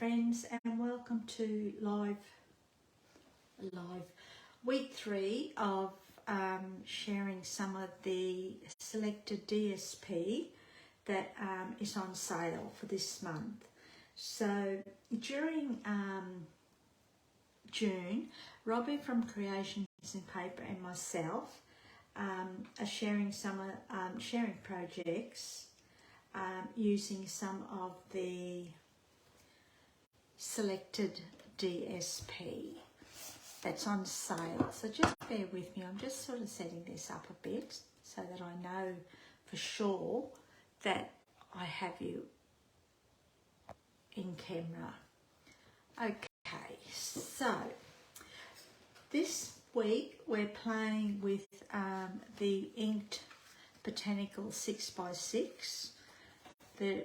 friends, and welcome to live week 3 of sharing some of the selected DSP that is on sale for this month. So during June, Robbie from Creations in Paper and myself are sharing sharing projects using some of the selected DSP that's on sale. So just bear with me, I'm just sort of setting this up a bit so that I know for sure that I have you in camera. Okay, so this week we're playing with the inked Botanical 6x6. The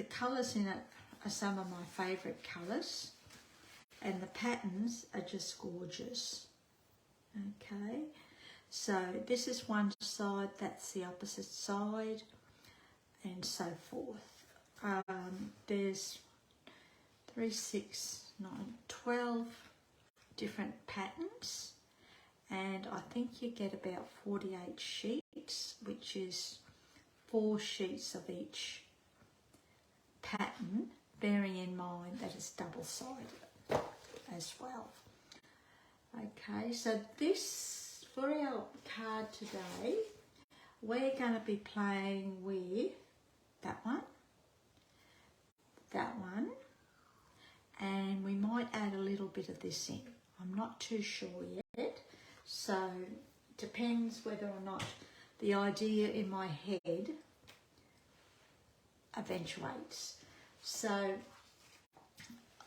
colours in it are some of my favourite colours, and the patterns are just gorgeous. Okay, so this is one side, that's the opposite side, and so forth. There's 3, 6, 9, 12 different patterns, and I think you get about 48 sheets, which is 4 sheets of each pattern, bearing in mind that it's double-sided as well. Okay, so this, for our card today, we're going to be playing with that one, and we might add a little bit of this in. I'm not too sure yet, so it depends whether or not the idea in my head eventuates. So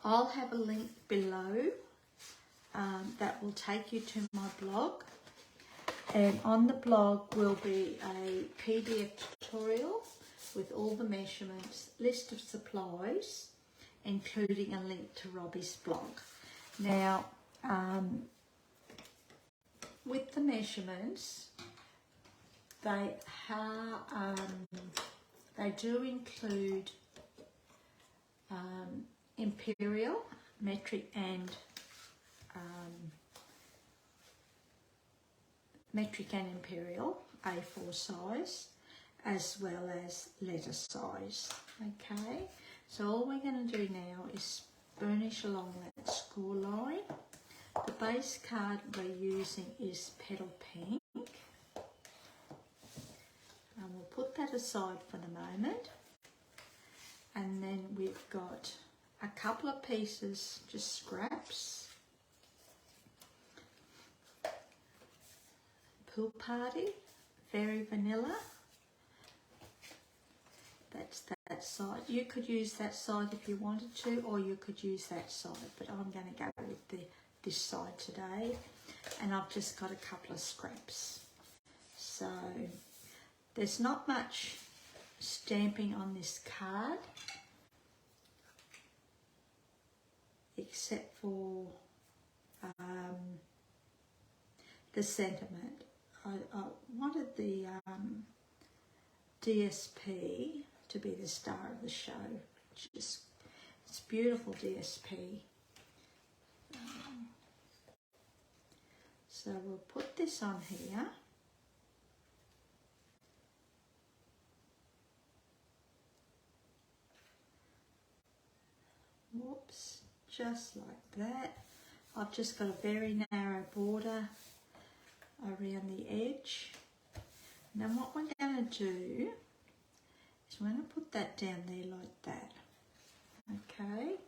I'll have a link below that will take you to my blog, and on the blog will be a PDF tutorial with all the measurements, list of supplies, including a link to Robbie's blog. Now, with the measurements, they do include imperial, metric and imperial A4 size, as well as letter size. Okay, so all we're going to do now is burnish along that score line. The base card we're using is Petal Pink, and we'll put that aside for the moment. And then we've got a couple of pieces, just scraps. Pool Party, very vanilla. That's that side. You could use that side if you wanted to, or you could use that side, but I'm going to go with this side today. And I've just got a couple of scraps. So there's not much stamping on this card, except for the sentiment. I wanted the DSP to be the star of the show. It's beautiful DSP. So we'll put this on here. Whoops, just like that. I've just got a very narrow border around the edge. And then what we're going to do is we're going to put that down there like that. Okay,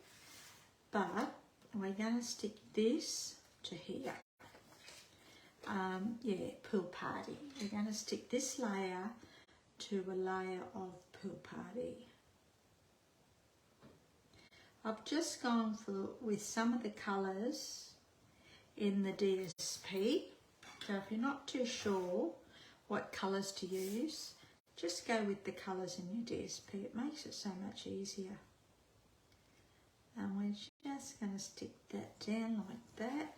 but we're going to stick this to here. Pool Party. We're going to stick this layer to a layer of Pool Party. I've just gone with some of the colours in the DSP. So if you're not too sure what colours to use, just go with the colours in your DSP. It makes it so much easier. And we're just going to stick that down like that,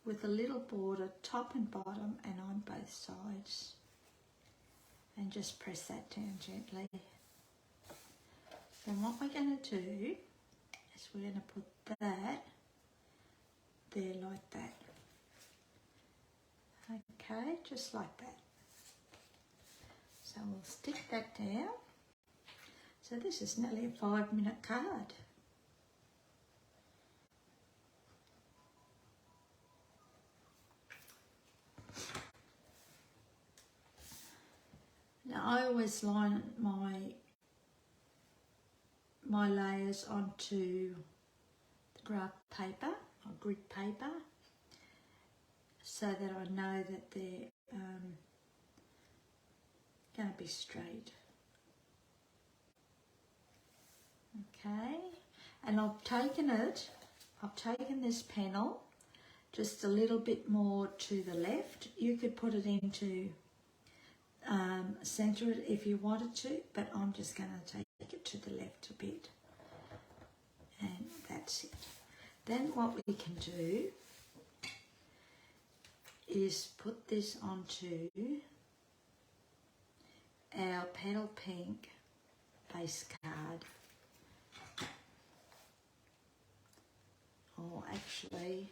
with a little border top and bottom and on both sides. And just press that down gently. Then what we're going to do So we're going to put that there like that. Okay, just like that. So we'll stick that down. So this is nearly a 5-minute card. Now I always line my layers onto the graph paper or grid paper so that I know that they're going to be straight. Okay, and I've taken this panel just a little bit more to the left. You could put it into centre it if you wanted to, but I'm just going to take it to the left a bit, and that's it. Then what we can do is put this onto our Petal Pink base card. Or actually,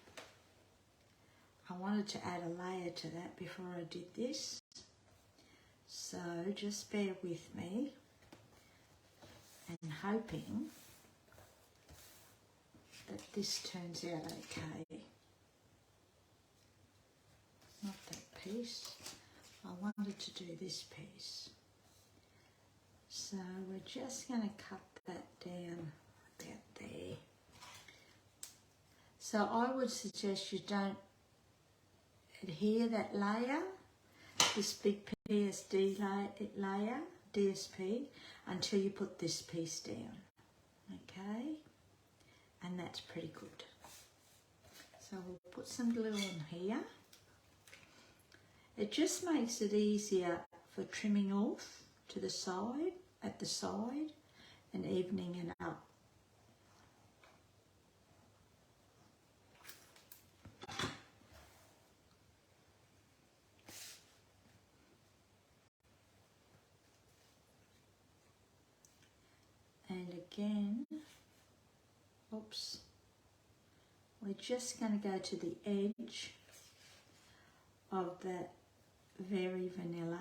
I wanted to add a layer to that before I did this. So just bear with me, and hoping that this turns out okay. Not that piece. I wanted to do this piece. So we're just going to cut that down about there. So I would suggest you don't adhere that layer, this big PSD layer, DSP, until you put this piece down, okay? And that's pretty good. So we'll put some glue on here. It just makes it easier for trimming off to the side, at the side, and evening it up. And again, oops, we're just going to go to the edge of that very vanilla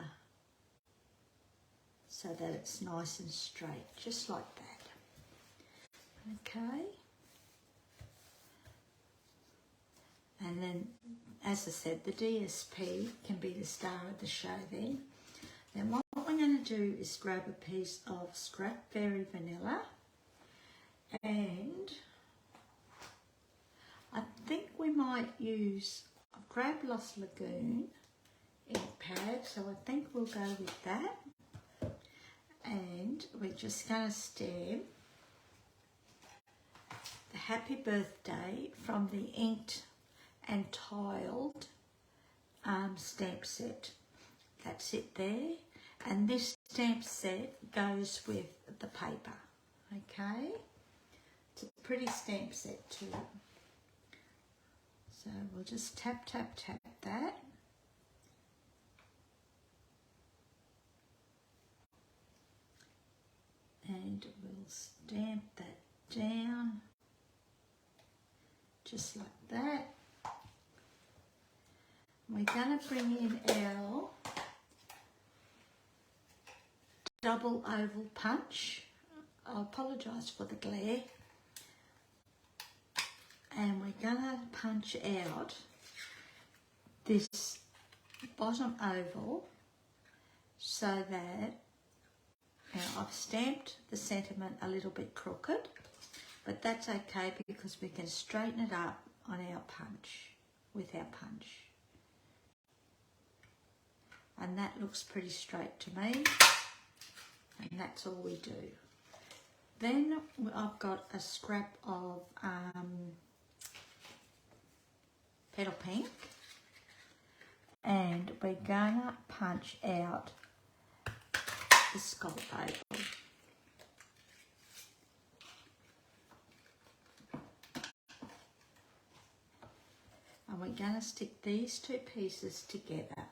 so that it's nice and straight, just like that. Okay. And then, as I said, the DSP can be the star of the show then. Then what we're going to do is grab a piece of scrap fairy vanilla, and I think we might use, I've grabbed Lost Lagoon in a pad, so I think we'll go with that. And we're just going to stamp the happy birthday from the inked and tiled stamp set. That's it there. And this stamp set goes with the paper, okay? It's a pretty stamp set too. So we'll just tap, tap, tap that. And we'll stamp that down, just like that. We're going to bring in our double oval punch. I apologise for the glare. And we're going to punch out this bottom oval so that, now I've stamped the sentiment a little bit crooked, but that's okay because we can straighten it up on our punch, with our punch. And that looks pretty straight to me, and that's all we do. Then I've got a scrap of Petal Pink, and we're going to punch out the scallop oval. And we're going to stick these two pieces together.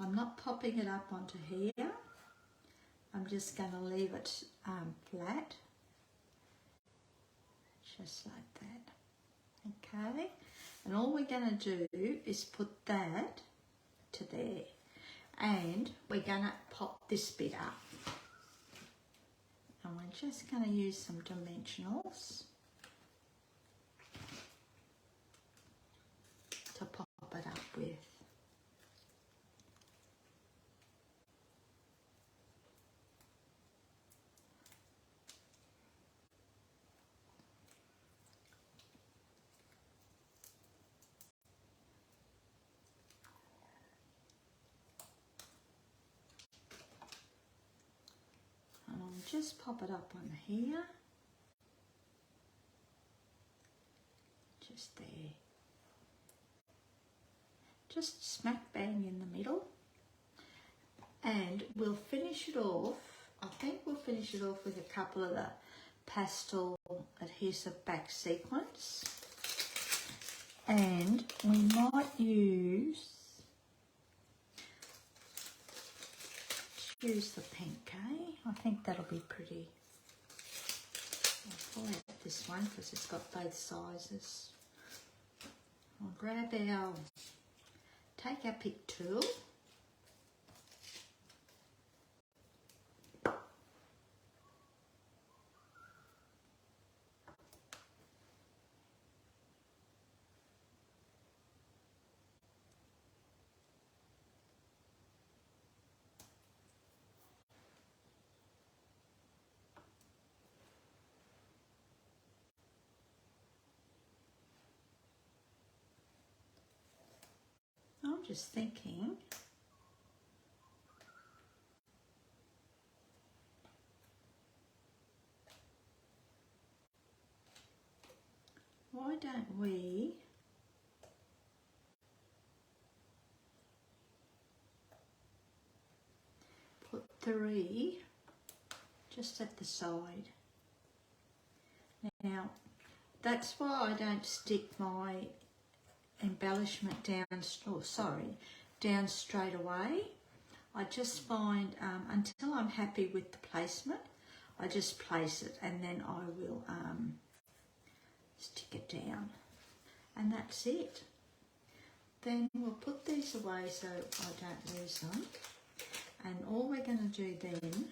I'm not popping it up onto here. I'm just going to leave it flat, just like that. Okay, and all we're going to do is put that to there, and we're going to pop this bit up. And we're just going to use some dimensionals to pop it up with. And I'll just pop it up on here, just there. Just smack bang in the middle, and we'll finish it off. I think we'll finish it off with a couple of the pastel adhesive back sequins, and we might use the pink, eh? I think that'll be pretty. I'll pull out this one because it's got both sizes. I'll grab take our pick tool, I'm just thinking why don't we put 3 just at the side. Now that's why I don't stick my embellishment down straight away. I just find until I'm happy with the placement, I just place it and then I will stick it down, and that's it. Then we'll put these away so I don't lose them, and all we're going to do then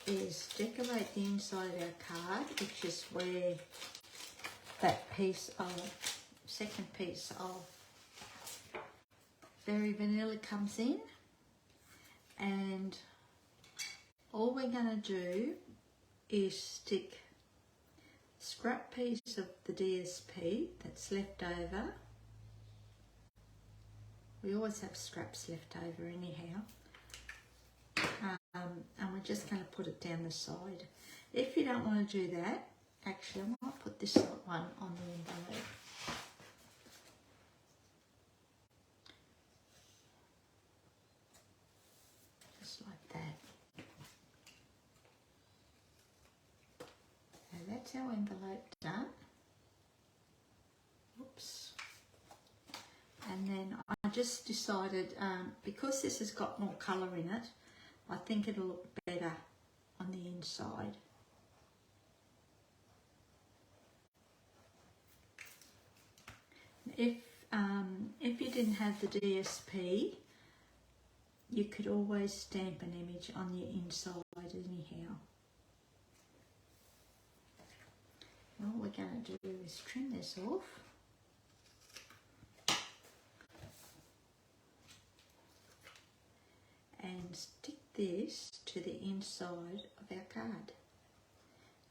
is decorate the inside of our card, which is where that piece of, second piece of Very Vanilla comes in. And all we're going to do is stick a scrap piece of the DSP that's left over. We always have scraps left over anyhow. And we're just going to put it down the side. If you don't want to do that, actually I might put this one on the envelope. Just like that. So that's our envelope done. Oops. And then I just decided, because this has got more colour in it, I think it'll look better on the inside. If you didn't have the DSP, you could always stamp an image on your inside anyhow. All we're going to do is trim this off. And stick this to the inside of our card.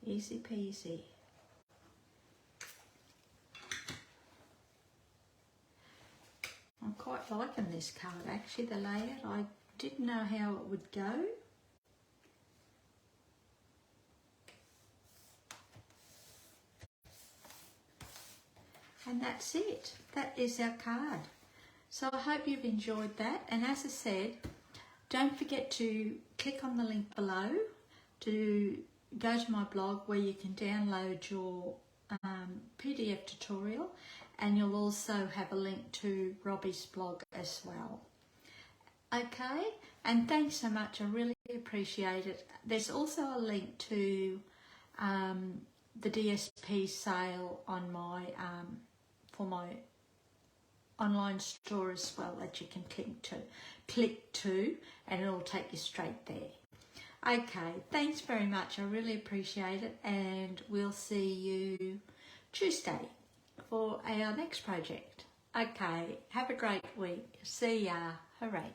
Easy peasy. I'm quite liking this card actually, the layout. I didn't know how it would go. And that's it. That is our card. So I hope you've enjoyed that. And as I said, don't forget to click on the link below to go to my blog where you can download your PDF tutorial, and you'll also have a link to Robbie's blog as well. Okay, and thanks so much, I really appreciate it. There's also a link to the DSP sale on my for my online store as well, that you can click to, and it'll take you straight there. Okay, thanks very much, I really appreciate it, and we'll see you Tuesday for our next project. Okay, have a great week. See ya. Hooray.